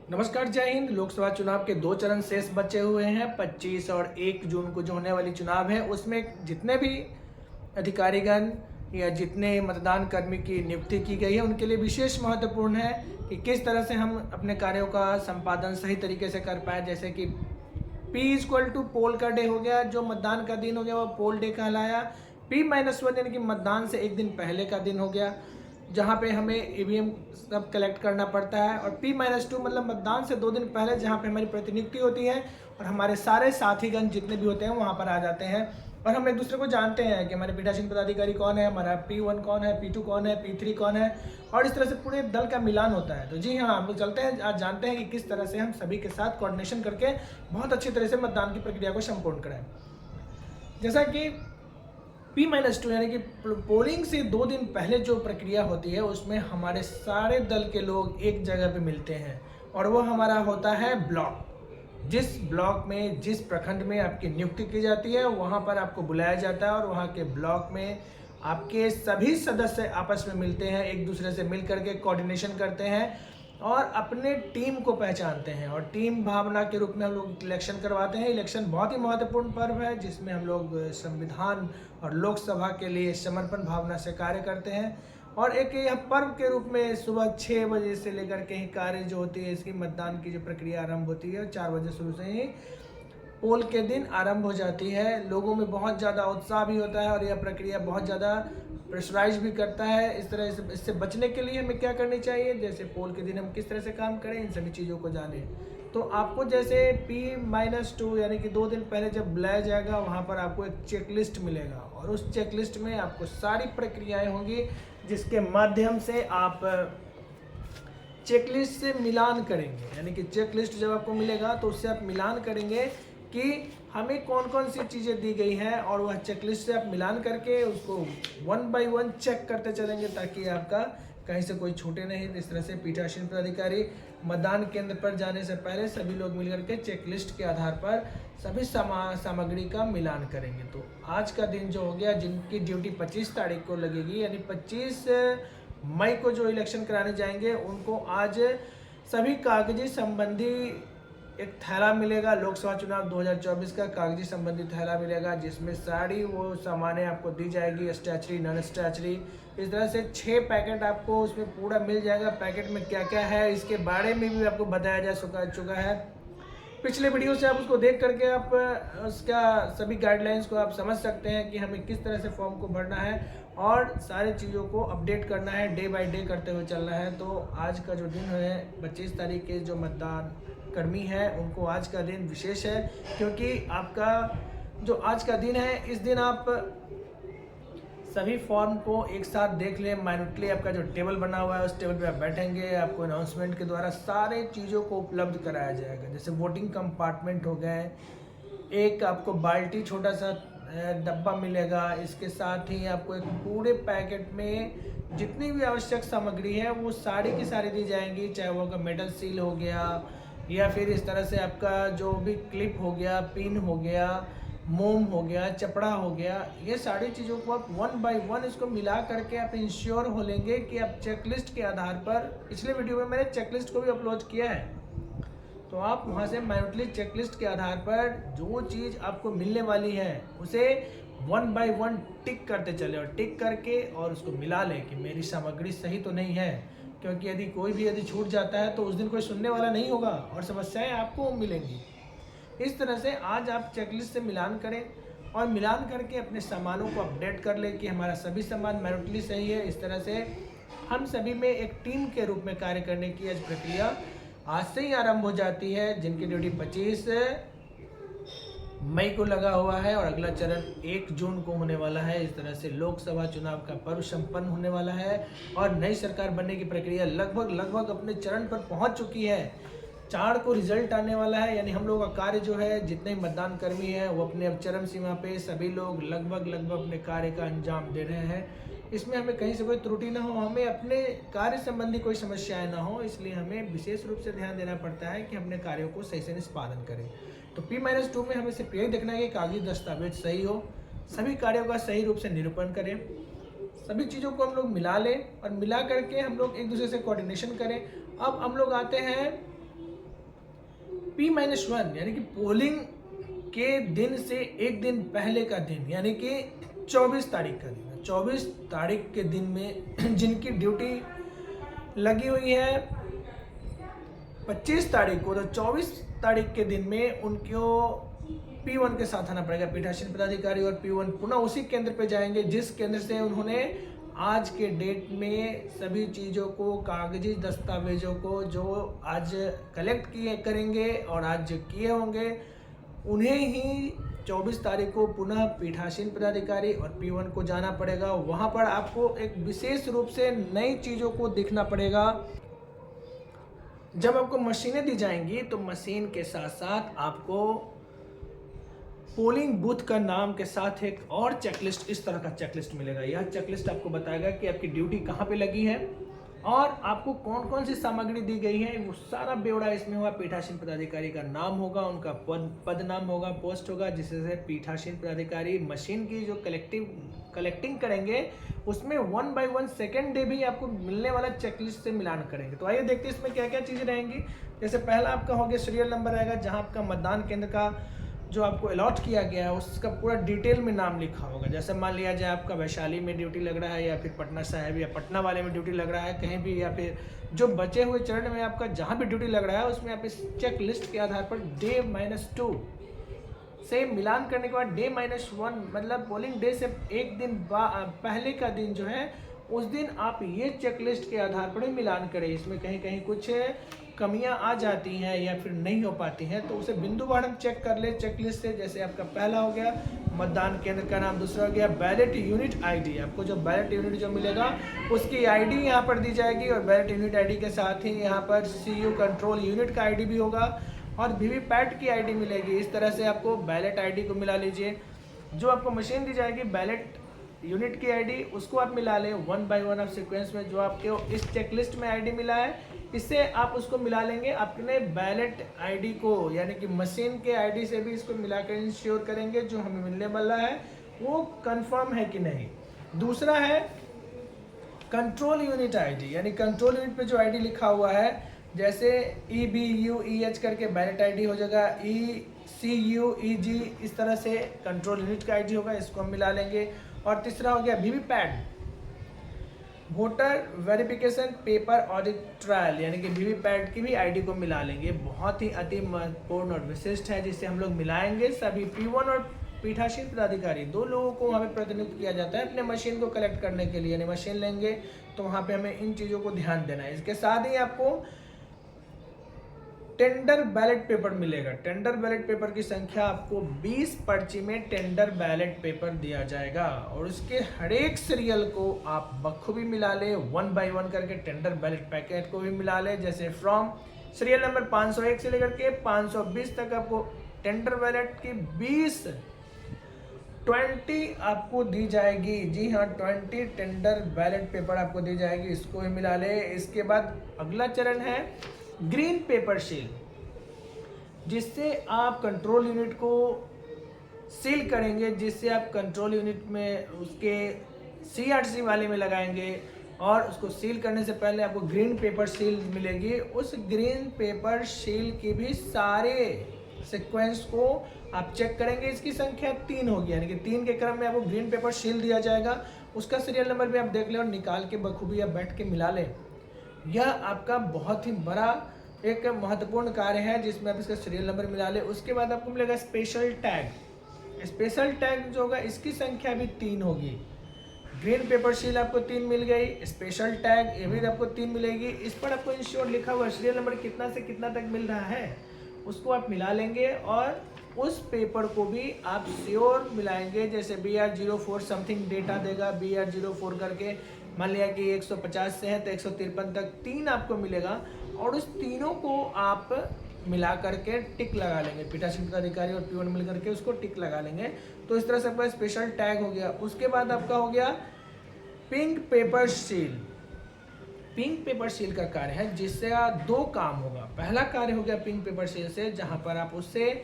नमस्कार, जय हिंद। लोकसभा चुनाव के 2 चरण शेष बचे हुए हैं। 25 और 1 जून को जो होने वाली चुनाव है उसमें जितने भी अधिकारीगण या जितने मतदान कर्मी की नियुक्ति की गई है उनके लिए विशेष महत्वपूर्ण है कि किस तरह से हम अपने कार्यों का संपादन सही तरीके से कर पाए। जैसे कि P= पोल का डे हो गया, जो मतदान का दिन हो गया वो पोल डे कहलाया। P-1 यानी कि मतदान से एक दिन पहले का दिन हो गया, जहाँ पे हमें ईवीएम सब कलेक्ट करना पड़ता है। और P-2 मतलब मतदान से 2 दिन पहले, जहाँ पे हमारी प्रतिनियुक्ति होती है और हमारे सारे साथीगण जितने भी होते हैं वहाँ पर आ जाते हैं और हम एक दूसरे को जानते हैं कि हमारे पीठासीन पदाधिकारी कौन है, हमारा P1 कौन है, P2 कौन है, P3 कौन है, और इस तरह से पूरे दल का मिलान होता है। तो जी हाँ, हम लोग चलते हैं, आज जानते हैं कि किस तरह से हम सभी के साथ कोऑर्डिनेशन करके बहुत अच्छी तरह से मतदान की प्रक्रिया को संपूर्ण कराएं। जैसा कि P-2 यानी कि पोलिंग से 2 दिन पहले जो प्रक्रिया होती है उसमें हमारे सारे दल के लोग एक जगह पे मिलते हैं और वो हमारा होता है ब्लॉक। जिस ब्लॉक में, जिस प्रखंड में आपकी नियुक्ति की जाती है वहाँ पर आपको बुलाया जाता है और वहाँ के ब्लॉक में आपके सभी सदस्य आपस में मिलते हैं, एक दूसरे से मिल करके कोऑर्डिनेशन करते हैं और अपने टीम को पहचानते हैं। और टीम भावना के रूप में हम लोग इलेक्शन करवाते हैं। इलेक्शन बहुत ही महत्वपूर्ण पर्व है जिसमें हम लोग संविधान और लोकसभा के लिए समर्पण भावना से कार्य करते हैं। और एक यह पर्व के रूप में सुबह 6 बजे से लेकर के ही कार्य जो होती है, इसकी मतदान की जो प्रक्रिया आरंभ होती है 4 बजे शुरू से ही पोल के दिन आरंभ हो जाती है। लोगों में बहुत ज़्यादा उत्साह भी होता है और यह प्रक्रिया बहुत ज़्यादा प्रेशराइज भी करता है। इस तरह से इससे बचने के लिए हमें क्या करनी चाहिए, जैसे पोल के दिन हम किस तरह से काम करें, इन सभी चीज़ों को जानें। तो आपको जैसे P-2 यानी कि 2 दिन पहले जब बुलाया जाएगा वहाँ पर आपको एक चेकलिस्ट मिलेगा और उस चेकलिस्ट में आपको सारी प्रक्रियाएं होंगी जिसके माध्यम से आप चेकलिस्ट से मिलान करेंगे। यानी कि चेकलिस्ट जब आपको मिलेगा तो उससे आप मिलान करेंगे कि हमें कौन कौन सी चीज़ें दी गई हैं और वह चेकलिस्ट से आप मिलान करके उसको 1 बाय 1 चेक करते चलेंगे ताकि आपका कहीं से कोई छूटे नहीं। इस तरह से पीठासीन पदाधिकारी मतदान केंद्र पर जाने से पहले सभी लोग मिलकर के चेकलिस्ट के आधार पर सभी सामग्री का मिलान करेंगे। तो आज का दिन जो हो गया, जिनकी ड्यूटी 25 तारीख को लगेगी यानी 25 मई को जो इलेक्शन कराने जाएंगे उनको आज सभी कागजी संबंधी एक थैला मिलेगा। लोकसभा चुनाव 2024 का कागजी संबंधी थैला मिलेगा जिसमें सारी वो सामानें आपको दी जाएगी, स्टैचरी, नॉन स्टैचरी। इस तरह से 6 पैकेट आपको उसमें पूरा मिल जाएगा। पैकेट में क्या क्या है इसके बारे में भी आपको बताया जा चुका है पिछले वीडियो से। आप उसको देख करके आप उसका सभी गाइडलाइंस को आप समझ सकते हैं कि हमें किस तरह से फॉर्म को भरना है और सारी चीज़ों को अपडेट करना है, डे बाय डे करते हुए चलना है। तो आज का जो दिन है 25 तारीख के जो मतदान कर्मी है उनको आज का दिन विशेष है, क्योंकि आपका जो आज का दिन है इस दिन आप सभी फॉर्म को एक साथ देख लें। माइन्यूटली आपका जो टेबल बना हुआ है उस टेबल पे आप बैठेंगे, आपको अनाउंसमेंट के द्वारा सारे चीज़ों को उपलब्ध कराया जाएगा। जैसे वोटिंग कंपार्टमेंट हो गए, एक आपको बाल्टी छोटा सा डब्बा मिलेगा, इसके साथ ही आपको एक पूरे पैकेट में जितनी भी आवश्यक सामग्री है वो सारी की सारी दी जाएंगी। चाहे वो मेटल सील हो गया या फिर इस तरह से आपका जो भी क्लिप हो गया, पिन हो गया, मोम हो गया, चपड़ा हो गया, ये सारी चीज़ों को आप 1 बाय 1 इसको मिला करके आप इंश्योर हो लेंगे कि आप चेकलिस्ट के आधार पर, पिछले वीडियो में मैंने चेकलिस्ट को भी अपलोड किया है, तो आप वहाँ से मैन्युअली चेकलिस्ट के आधार पर जो चीज़ आपको मिलने वाली है उसे 1 बाय 1 टिक करते चले और टिक करके और उसको मिला लें कि मेरी सामग्री सही तो नहीं है। क्योंकि यदि छूट जाता है तो उस दिन कोई सुनने वाला नहीं होगा और समस्याएं आपको मिलेंगी। इस तरह से आज आप चेकलिस्ट से मिलान करें और मिलान करके अपने सामानों को अपडेट कर लें कि हमारा सभी सामान मैन्युअली सही है। इस तरह से हम सभी में एक टीम के रूप में कार्य करने की आज प्रक्रिया आज से ही आरंभ हो जाती है, जिनकी ड्यूटी 25 मई को लगा हुआ है और अगला चरण 1 जून को होने वाला है। इस तरह से लोकसभा चुनाव का पर्व संपन्न होने वाला है और नई सरकार बनने की प्रक्रिया लगभग अपने चरण पर पहुंच चुकी है। 4 को रिजल्ट आने वाला है, यानी हम लोगों का कार्य जो है, जितने मतदान कर्मी हैं वो अपने अब चरम सीमा पे सभी लोग लगभग अपने कार्य का अंजाम दे रहे हैं। इसमें हमें कहीं से कोई त्रुटि ना हो, हमें अपने कार्य संबंधी कोई समस्याएं ना हो, इसलिए हमें विशेष रूप से ध्यान देना पड़ता है कि अपने कार्यों को सही से निष्पादन करें। तो P-2 में हमें सिर्फ यही देखना है कि कागजी दस्तावेज सही हो, सभी कार्यों का सही रूप से निरूपण करें, सभी चीज़ों को हम लोग मिला लें और मिला करके हम लोग एक दूसरे से कोऑर्डिनेशन करें। अब हम लोग आते हैं P-1 यानी कि पोलिंग के दिन से एक दिन पहले का दिन, यानी कि 24 तारीख का दिन, 24 तारीख के दिन में जिनकी ड्यूटी लगी हुई है 25 तारीख को, तो 24 तारीख के दिन में उनको P1 के साथ आना पड़ेगा। पीठासीन पदाधिकारी और P1 पुनः उसी केंद्र पे जाएंगे जिस केंद्र से उन्होंने आज के डेट में सभी चीज़ों को, कागजी दस्तावेजों को जो आज कलेक्ट किए करेंगे और आज जो किए होंगे, उन्हें ही 24 तारीख को पुनः पीठासीन पदाधिकारी और P1 को जाना पड़ेगा। वहाँ पर आपको एक विशेष रूप से नई चीज़ों को देखना पड़ेगा। जब आपको मशीनें दी जाएंगी तो मशीन के साथ साथ आपको पोलिंग बूथ का नाम के साथ एक और चेकलिस्ट, इस तरह का चेकलिस्ट मिलेगा। यह चेकलिस्ट आपको बताएगा कि आपकी ड्यूटी कहाँ पे लगी है और आपको कौन कौन सी सामग्री दी गई है, वो सारा ब्यौरा इसमें होगा। पीठासीन पदाधिकारी का नाम होगा, उनका पद नाम होगा, पोस्ट होगा, जिससे पीठासीन पदाधिकारी मशीन की जो कलेक्टिंग करेंगे उसमें 1 by 1 सेकेंड डे भी आपको मिलने वाला चेकलिस्ट से मिलान करेंगे। तो आइए देखते हैं इसमें क्या क्या चीज़ें रहेंगी। जैसे पहला आपका हो गया सीरियल नंबर रहेगा, जहाँ आपका मतदान केंद्र का जो आपको अलॉट किया गया है उसका पूरा डिटेल में नाम लिखा होगा। जैसे मान लिया जाए आपका वैशाली में ड्यूटी लग रहा है, या फिर पटना साहिब या पटना वाले में ड्यूटी लग रहा है कहीं भी, या फिर जो बचे हुए चरण में आपका जहाँ भी ड्यूटी लग रहा है उसमें आप इस चेक लिस्ट के आधार पर D-2 से मिलान करने के बाद D-1 मतलब पोलिंग डे से एक दिन पहले का दिन जो है, उस दिन आप ये चेकलिस्ट के आधार पर ही मिलान करें। इसमें कहीं कहीं कुछ कमियां आ जाती हैं या फिर नहीं हो पाती हैं तो उसे बिंदुवार हम चेक कर ले चेकलिस्ट से। जैसे आपका पहला हो गया मतदान केंद्र का नाम, दूसरा हो गया बैलेट यूनिट आईडी। आपको जो बैलेट यूनिट जो मिलेगा उसकी आईडी यहाँ पर दी जाएगी और बैलेट यूनिट आईडी के साथ ही यहाँ पर CU कंट्रोल यूनिट का आईडी भी होगा और वीवीपैट की आईडी मिलेगी। इस तरह से आपको बैलेट आईडी को मिला लीजिए। जो आपको मशीन दी जाएगी बैलेट यूनिट की आईडी, उसको आप मिला लें 1 by 1 आप सीक्वेंस में। जो आपके इस चेकलिस्ट में आईडी मिला है इससे आप उसको मिला लेंगे अपने बैलेट आईडी को, यानी कि मशीन के आईडी से भी इसको मिलाकर इंश्योर करेंगे जो हमें मिलने वाला है वो कंफर्म है कि नहीं। दूसरा है कंट्रोल यूनिट आईडी, यानी कंट्रोल यूनिट पे जो आईडी लिखा हुआ है, जैसे EBUEH करके बैलेट आईडी हो जाएगा, ECUEG इस तरह से कंट्रोल यूनिट का आईडी होगा, इसको हम मिला लेंगे। और तीसरा हो गया VVPAT, voter verification paper audit trial, यानी कि वीवीपैट की भी आईडी को मिला लेंगे। बहुत ही अति महत्वपूर्ण और विशिष्ट है जिसे हम लोग मिलाएंगे। सभी P1 और पीठासीन पदाधिकारी, दो लोगों को वहाँ पे प्रतिनिधित्व किया जाता है अपने मशीन को कलेक्ट करने के लिए। यानी मशीन लेंगे तो वहाँ पे हमें इन चीज़ों को ध्यान देना है। इसके साथ ही आपको टेंडर बैलेट पेपर मिलेगा। टेंडर बैलेट पेपर की संख्या आपको 20 पर्ची में टेंडर बैलेट पेपर दिया जाएगा और उसके हर एक सीरियल को आप बखूबी मिला ले 1 by 1 करके टेंडर बैलेट पैकेट को भी मिला ले। जैसे फ्रॉम सीरियल नंबर 501 से लेकर के 520 तक आपको टेंडर बैलेट की 20 आपको दी जाएगी। जी हाँ, 20 टेंडर बैलेट पेपर आपको दी जाएगी, इसको भी मिला ले। इसके बाद अगला चरण है ग्रीन पेपर सील, जिससे आप कंट्रोल यूनिट को सील करेंगे, जिससे आप कंट्रोल यूनिट में उसके CRC वाले में लगाएंगे और उसको सील करने से पहले आपको ग्रीन पेपर सील मिलेगी। उस ग्रीन पेपर सील की भी सारे सीक्वेंस को आप चेक करेंगे। इसकी संख्या 3 होगी, यानी कि 3 के क्रम में आपको ग्रीन पेपर सील दिया जाएगा। उसका सीरियल नंबर भी आप देख लें और निकाल के बखूबी आप बैठ के मिला लें। यह आपका बहुत ही बड़ा एक महत्वपूर्ण कार्य है जिसमें आप इसका सीरियल नंबर मिला ले। उसके बाद आपको मिलेगा स्पेशल टैग। स्पेशल टैग जो होगा इसकी संख्या भी 3 होगी। ग्रीन पेपर सील आपको 3 मिल गई, स्पेशल टैग ये भी आपको 3 मिलेगी। इस पर आपको इंश्योर लिखा हुआ सीरियल नंबर कितना से कितना तक मिल रहा है उसको आप मिला लेंगे और उस पेपर को भी आप श्योर मिलाएंगे। जैसे BR04 समथिंग डेटा देगा, BR04 करके मान लिया कि 150 से है तो 153 तक 3 आपको मिलेगा और उस तीनों को आप मिला करके टिक लगा लेंगे। पीठासीन पदाधिकारी और P1 मिल करके उसको टिक लगा लेंगे। तो इस तरह से आपका स्पेशल टैग हो गया। उसके बाद आपका हो गया pink paper seal. Pink paper seal का कार्य है जिससे 2 काम होगा। पहला कार्य हो गया पिंक पेपर सील से, जहां पर आप उससे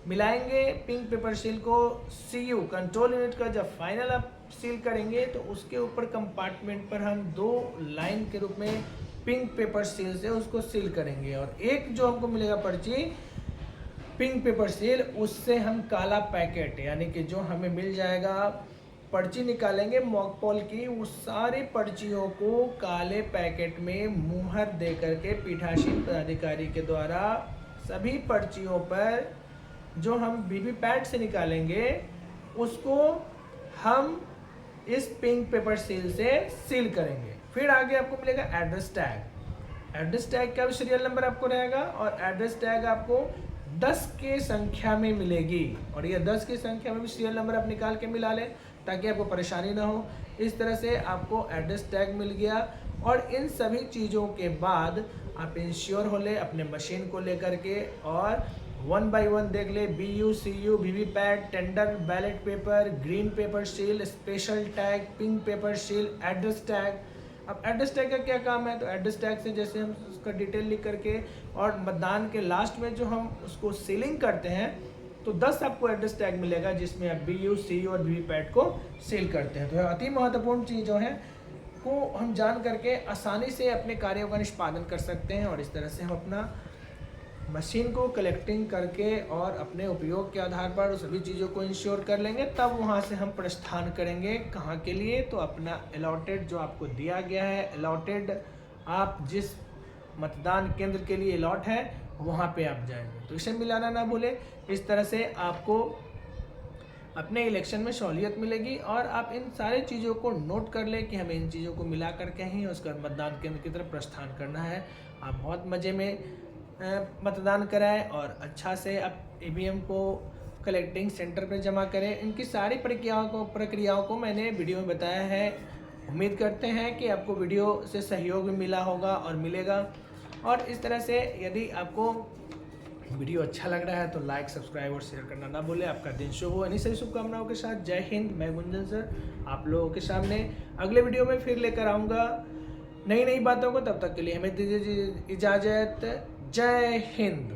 मिलाएंगे पिंक पेपर सील को CU कंट्रोल यूनिट का। जब फाइनल आप सील करेंगे तो उसके ऊपर कंपार्टमेंट पर हम 2 लाइन के रूप में पिंक पेपर सील से उसको सील करेंगे। और एक जो हमको मिलेगा पर्ची पिंक पेपर सील, उससे हम काला पैकेट यानी कि जो हमें मिल जाएगा, पर्ची निकालेंगे मॉक पोल की, उस सारी पर्चियों को काले पैकेट में मुहर दे करके पीठासीन पदाधिकारी के द्वारा सभी पर्चियों पर जो हम वीवीपैट से निकालेंगे उसको हम इस पिंक पेपर सील से सील करेंगे। फिर आगे आपको मिलेगा एड्रेस टैग। एड्रेस टैग का भी सीरियल नंबर आपको रहेगा और एड्रेस टैग आपको 10 के संख्या में मिलेगी, और ये 10 की संख्या में भी सीरियल नंबर आप निकाल के मिला लें ताकि आपको परेशानी ना हो। इस तरह से आपको एड्रेस टैग मिल गया, और इन सभी चीज़ों के बाद आप इंश्योर हो ले अपने मशीन को लेकर के और 1 बाय 1 देख ले, BU CU VVPAT, tender, ballot paper, green pepper seal, special tag, pink paper seal, address tag. अब एड्रेस टैग का क्या काम है, तो एड्रेस टैग से जैसे हम उसका डिटेल लिख करके और मतदान के लास्ट में जो हम उसको सीलिंग करते हैं तो 10 आपको एड्रेस टैग मिलेगा जिसमें आप BU CU और वीवीपैट को सील करते हैं। तो अति महत्वपूर्ण चीज़ों है को हम जान करके आसानी से अपने कार्यों का निष्पादन कर सकते हैं, और इस तरह से हम अपना मशीन को कलेक्टिंग करके और अपने उपयोग के आधार पर उस सभी चीज़ों को इंश्योर कर लेंगे। तब वहाँ से हम प्रस्थान करेंगे कहाँ के लिए, तो अपना अलॉटेड जो आपको दिया गया है, अलॉटेड आप जिस मतदान केंद्र के लिए अलॉट है वहाँ पे आप जाएंगे। तो इसे मिलाना ना भूलें। इस तरह से आपको अपने इलेक्शन में सहूलियत मिलेगी, और आप इन सारी चीज़ों को नोट कर लें कि हमें इन चीज़ों को मिला करके ही उसका मतदान केंद्र की तरफ प्रस्थान करना है। आप बहुत मज़े में मतदान कराएं और अच्छा से आप EVM को कलेक्टिंग सेंटर पर जमा करें। इनकी सारी प्रक्रियाओं को मैंने वीडियो में बताया है। उम्मीद करते हैं कि आपको वीडियो से सहयोग मिला होगा और मिलेगा। और इस तरह से यदि आपको वीडियो अच्छा लग रहा है तो लाइक, सब्सक्राइब और शेयर करना ना भूलें। आपका दिन शुभ हो। इन्हीं सभी शुभकामनाओं के साथ जय हिंद। मैं गुंजन सर आप लोगों के सामने अगले वीडियो में फिर लेकर आऊँगा नई बातों को। तब तक के लिए हमें दीजिए इजाज़त। जय हिंद।